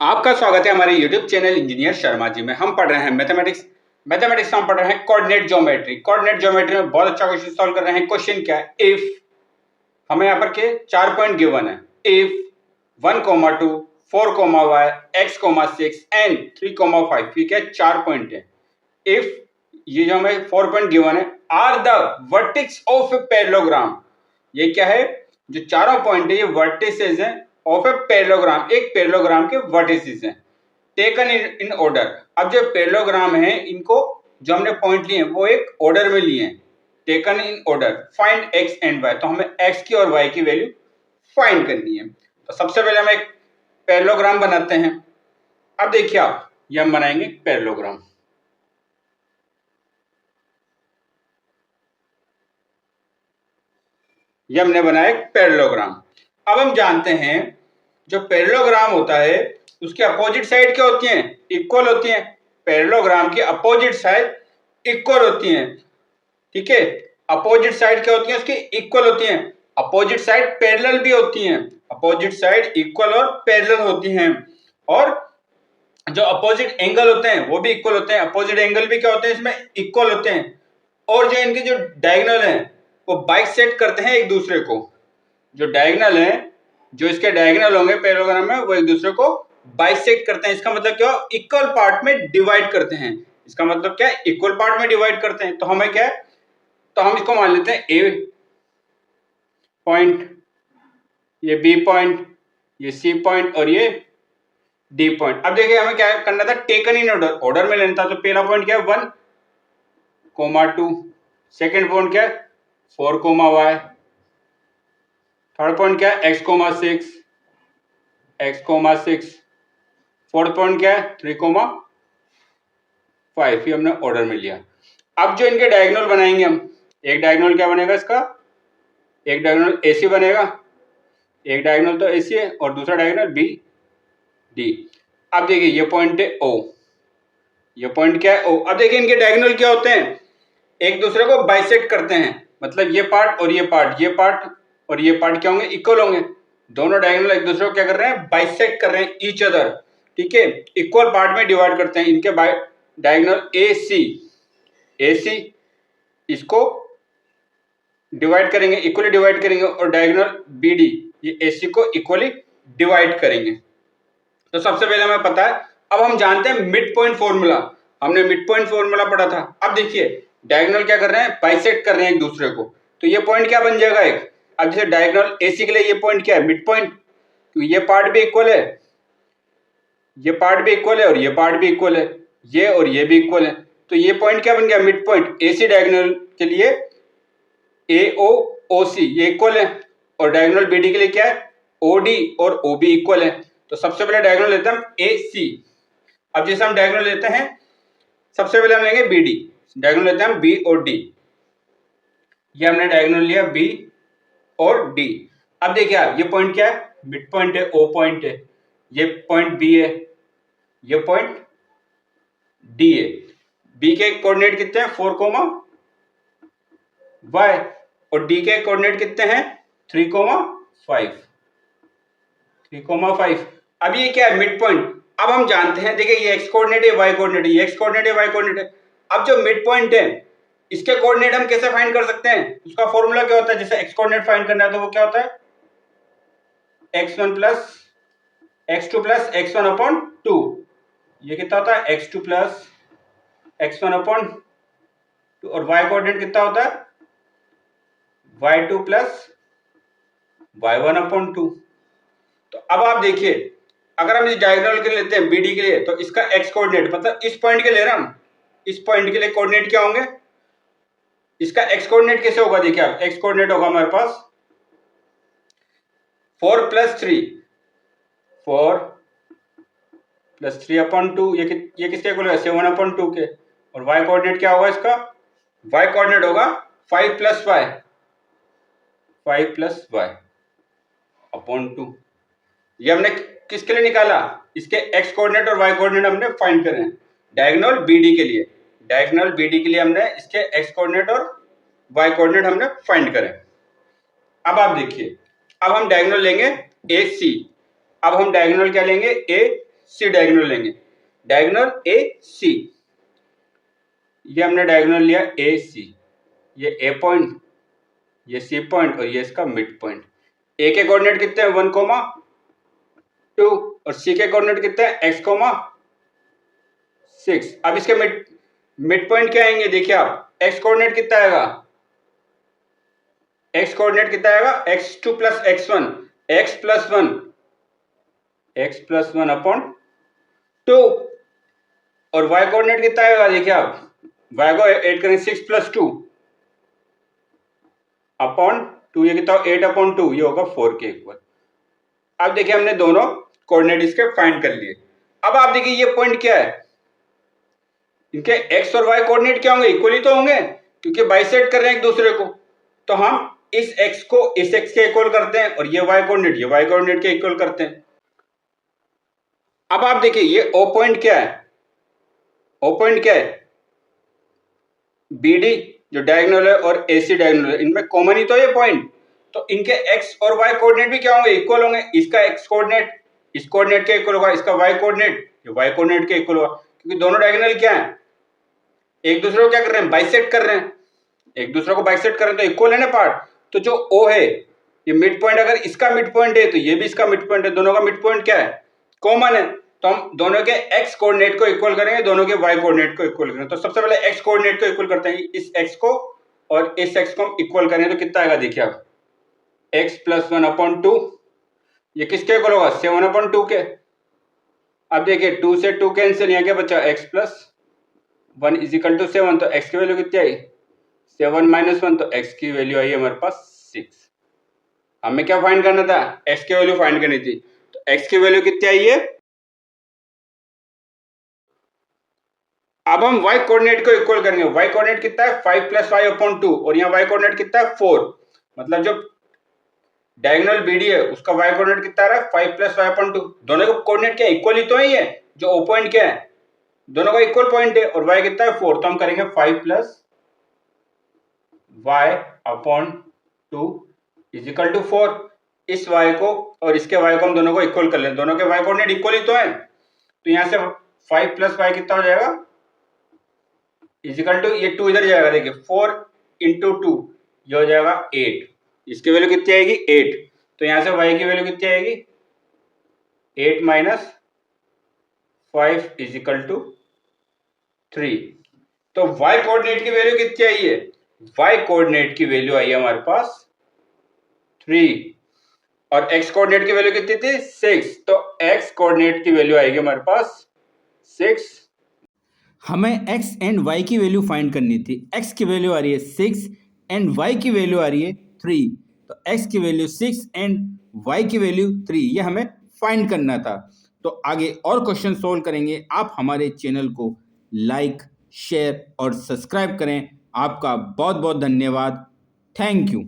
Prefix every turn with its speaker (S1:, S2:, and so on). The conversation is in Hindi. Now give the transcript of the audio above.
S1: आपका स्वागत है हमारे YouTube channel engineer Sharma ji में। हम पढ़ रहे हैं मैथमेटिक्स में हम पढ़ रहे हैं कोऑर्डिनेट ज्योमेट्री। कोऑर्डिनेट ज्योमेट्री में बहुत अच्छा क्वेश्चन सॉल्व कर रहे हैं। क्वेश्चन क्या है, इफ हमें यहाँ पर के 4 पॉइंट गिवन है, इफ 1, 2, 4, y, x, 6 एंड 3, 5, ठीक है, 4 पॉइंट है। इफ ये जो हमें 4 पॉइंट गिवन है are the vertex of a parallelogram, ये क्या है, जो चारों पॉइंट है ये वर्टिसेस हैं ऑफ ए पैरेललोग्राम, एक पैरेललोग्राम के वर्टिसेस हैं, टेकन इन ऑर्डर। अब जो पैरेललोग्राम है इनको जो हमने पॉइंट लिए हैं वो एक ऑर्डर में लिए हैं, taken in order. Find x and y, तो हमें एक्स की और वाई की वैल्यू फाइंड करनी है। तो सबसे पहले हम एक पैरेललोग्राम बनाते हैं। अब देखिए आप, ये हम बनाएंगे पैरेललोग्राम। ये हमने बनाया एक पैरेललोग्राम। अब हम जानते हैं जो पैरेललोग्राम होता है उसके अपोजिट साइड क्या होती हैं, इक्वल होती हैं। पैरेललोग्राम की अपोजिट साइड इक्वल होती हैं, ठीक है। अपोजिट साइड क्या होती है, उसकी इक्वल होती हैं। अपोजिट साइड पैरेलल भी होती हैं, अपोजिट साइड इक्वल और पैरेलल होती हैं। और जो अपोजिट एंगल होते हैं वो भी इक्वल होते हैं, अपोजिट एंगल भी क्या होते हैं, इसमें इक्वल होते हैं। और जो इनके जो डायगोनल हैं वो बाइसेक्ट करते हैं एक दूसरे को। जो डायगोनल है, जो इसके डायगोनल होंगे पैरेललोग्राम में, वो एक दूसरे को बाइसेक्ट करते हैं। इसका मतलब क्या, इक्वल पार्ट में डिवाइड करते हैं। इसका मतलब क्या है, इक्वल पार्ट में डिवाइड करते हैं। तो हमें क्या है, तो हम इसको मान लेते हैं ए पॉइंट, ये बी पॉइंट, ये सी पॉइंट और ये डी पॉइंट। अब देखिए हमें क्या करना था, टेकन इन ऑर्डर, ऑर्डर में लेना था। तो पहला पॉइंट क्या है 1, 2, सेकेंड पॉइंट क्या है 4, y, थर्ड पॉइंट क्या है x, 6, फोर्थ पॉइंट क्या है 3, 5। ये हमने ऑर्डर में लिया। अब जो इनके डायगोनल बनाएंगे हम, एक डायगोनल क्या बनेगा इसका, एक डायगोनल AC बनेगा, एक डायगोनल तो AC है और दूसरा डायगोनल BD। अब देखिए ये पॉइंट है O, ये पॉइंट क्या है O। अब देखिए इनके डायगोनल क्या होते हैं, एक दूसरे को बाइसेक्ट करते हैं। मतलब ये पार्ट और ये पार्ट, ये पार्ट और ये पार्ट क्या होंगे, इक्वल होंगे। दोनों डायगोनल एक दूसरे को क्या कर रहे हैं, बाइसेक्ट कर रहे हैं ईच अदर, ठीक है। इक्वल पार्ट में डिवाइड करते हैं। इनके डायगोनल AC इसको डिवाइड करेंगे, इक्वली डिवाइड करेंगे, और डायगोनल BD ये AC को इक्वली डिवाइड करेंगे। तो सबसे पहले हमें पता है, अब हम जानते हैं मिड पॉइंट फॉर्मूला। हमने मिड पॉइंट फॉर्मूला पढ़ा था। अब देखिए डायगोनल क्या कर रहे हैं, बाइसेक्ट कर रहे हैं एक दूसरे को। तो ये पॉइंट क्या बन जाएगा एक, अब जैसे डायगोनल AC के लिए ये पॉइंट क्या है, मिड पॉइंट। तो ये पार्ट भी इक्वल है, ये पार्ट भी इक्वल है और ये पार्ट भी इक्वल है, ये और ये भी इक्वल है। तो ये पॉइंट क्या बन गया, मिड पॉइंट। AC डायगोनल के लिए AOC ये इक्वल है, और डायगोनल BD के लिए क्या है, OD और OB इक्वल है। तो सबसे पहले डायगोनल लेते हैं हम AC। अब जैसे हम डायगोनल लेते हैं, सबसे पहले हम लेंगे BD, डायगोनल लेते हैं हम B और D। ये हमने डायगोनल लिया B और D। अब देखिए आप, ये पॉइंट क्या है, मिड पॉइंट है, O पॉइंट है, ये पॉइंट B है, ये पॉइंट D है। B के कोऑर्डिनेट कितने हैं 4, y, और D के कोऑर्डिनेट कितने हैं 3, 5। अब ये क्या है, मिड पॉइंट। अब हम जानते हैं, देखिए ये x कोऑर्डिनेट है, y कोऑर्डिनेट है, ये x कोऑर्डिनेट है, y कोऑर्डिनेट है। अब जो मिड पॉइंट है इसके कोऑर्डिनेट हम कैसे फाइंड कर सकते हैं, उसका फॉर्मूला क्या होता है। जैसे x कोऑर्डिनेट फाइंड करना है तो वो क्या होता है, x1 plus x2 plus x1 upon 2। ये कितना होता है x2 प्लस x1 अपॉन 2, और y कोऑर्डिनेट कितना होता है y2 प्लस y1 अपॉन 2। तो अब आप देखिए, अगर हम इस डायगोनल के लिए लेते हैं BD के लिए, तो इसका x कोऑर्डिनेट, मतलब इस पॉइंट के ले रहे हैं हम, इस पॉइंट के लिए कोऑर्डिनेट क्या होंगे, इसका x कोऑर्डिनेट कैसे होगा, देखिए आप, x कोऑर्डिनेट होगा हमारे पास 4 + 3, 4 + 3 अपॉन 2। ये किसके इक्वल है 7 अपॉन 2 के। और y कोऑर्डिनेट क्या होगा इसका, y कोऑर्डिनेट होगा 5 + y, 5 + y अपॉन 2। ये हमने किसके लिए निकाला, इसके x कोऑर्डिनेट और y कोऑर्डिनेट हमने फाइंड करे हैं डायगोनल BD के लिए। डायगोनल BD के लिए हमने इसके x कोऑर्डिनेट और y कोऑर्डिनेट हमने फाइंड करे। अब आप देखिए, अब हम डायगोनल लेंगे AC। अब हम डायगोनल क्या लेंगे, सी डायगोनल लेंगे, डायगोनल ए सी। ये हमने डायगोनल लिया ए सी, ये ए पॉइंट, ये सी पॉइंट और ये इसका मिड पॉइंट। ए के कोऑर्डिनेट कितने हैं 1,2 और सी के कोऑर्डिनेट कितने हैं x,6। अब इसके मिड पॉइंट क्या आएंगे देखिए आप, x कोऑर्डिनेट कितना आएगा, x कोऑर्डिनेट कितना आएगा x2 plus x1, x plus one upon 2 और y कोऑर्डिनेट कितना आएगा देखिए आप, y को ऐड करेंगे 6 प्लस 2 अपॉन 2, ये कितना 8 अपॉन 2, ये होगा 4 के इक्वल। अब देखिए हमने दोनों कोऑर्डिनेट इसके फाइंड कर लिए। अब आप देखिए ये पॉइंट क्या है, इनके x और y कोऑर्डिनेट क्या होंगे, इक्वल ही तो होंगे क्योंकि बाइसेक्ट कर रहे हैं एक दूसरे को। तो हम इस x को इस x के इक्वल करते हैं और ये y कोऑर्डिनेट के इक्वल करते हैं। अब आप देखिए ये O पॉइंट क्या है, O पॉइंट क्या है, BD जो डायगोनल है और AC डायगोनल है, इनमें कॉमन ही तो ये पॉइंट। तो इनके x और y कोऑर्डिनेट भी क्या होंगे, इक्वल होंगे। इसका x कोऑर्डिनेट इस कोऑर्डिनेट के इक्वल होगा, इसका y कोऑर्डिनेट ये y कोऑर्डिनेट के इक्वल होगा, क्योंकि दोनों डायगोनल क्या है, एक दूसरे को क्या कर रहे हैं, बाइसेक्ट कर रहे हैं, एक दूसरे को बाइसेक्ट कर रहे हैं, तो इक्वल है ना पार्ट। तो जो O है ये मिड पॉइंट, अगर इसका मिड पॉइंट है तो ये भी इसका मिड पॉइंट है, दोनों का मिड पॉइंट क्या है, कॉमन है। तो हम दोनों के x कोऑर्डिनेट को इक्वल करेंगे, दोनों के y कोऑर्डिनेट को इक्वल करेंगे। तो सबसे पहले x कोऑर्डिनेट को इक्वल करते हैं, इस x को और इस x को हम इक्वल करें तो कितना आएगा देखिए आप, x प्लस 1 अपॉन 2, ये किसके इक्वल होगा 7 अपॉन 2 के। अब देखिए 2 से 2 कैंसिल, यहाँ क्या बचा x plus 1 is equal to 7, तो x की वैल्यू कितनी आई 7 माइनस 1, तो x की वैल्यू आई हमारे पास 6। हमें क्या फाइंड करना था, x की वैल्यू फाइंड करनी थी। तो x की वैल्यू कितनी आई है, अब हम y कोऑर्डिनेट को इक्वल करेंगे। y कोऑर्डिनेट कितना है 5 प्लस 5 अपॉन 2 और यहाँ y कोऑर्डिनेट कितना है 4, मतलब जो डायगोनल BD है उसका y कोऑर्डिनेट कितना आ रहा है 5 प्लस 5 अपॉन 2। दोनों का कोऑर्डिनेट क्या इक्वल ही तो है, ये जो O पॉइंट क्या है दोनों का इक्वल पॉइंट है और y कितना है 4, तो हम करेंगे 5 plus y upon 2 is equal to 4। इस y को और इसके y को हम दोनों को इक्वल कर लें, दोनों के y कोऑर्डिनेट इक्वल ही तो है। तो यहाँ से 5 प्लस y कितना हो जाएगा इज इक्वल टू, ये 2 इधर जाएगा, देखिए 4 इंटू 2 ये हो जाएगा 8, इसकी वैल्यू कितनी आएगी 8। तो यहाँ से y की वैल्यू कितनी आएगी 8 माइनस 5 इज इक्वल टू 3। तो y कोऑर्डिनेट की वैल्यू कितनी आई है, y कोऑर्डिनेट की वैल्यू आई है हमारे पास 3 और x कोऑर्डिनेट की वैल्यू कितनी थी 6, तो x कोऑर्डिनेट की वैल्यू आएगी हमारे पास 6।
S2: हमें x एंड y की वैल्यू फाइंड करनी थी। x की वैल्यू आ रही है 6 एंड y की वैल्यू आ रही है 3, तो x की वैल्यू 6 एंड y की वैल्यू 3, ये हमें फाइंड करना था। तो आगे और क्वेश्चन सोल्व करेंगे। आप हमारे चैनल को लाइक, शेयर और सब्सक्राइब करें। आपका बहुत बहुत धन्यवाद। Thank you.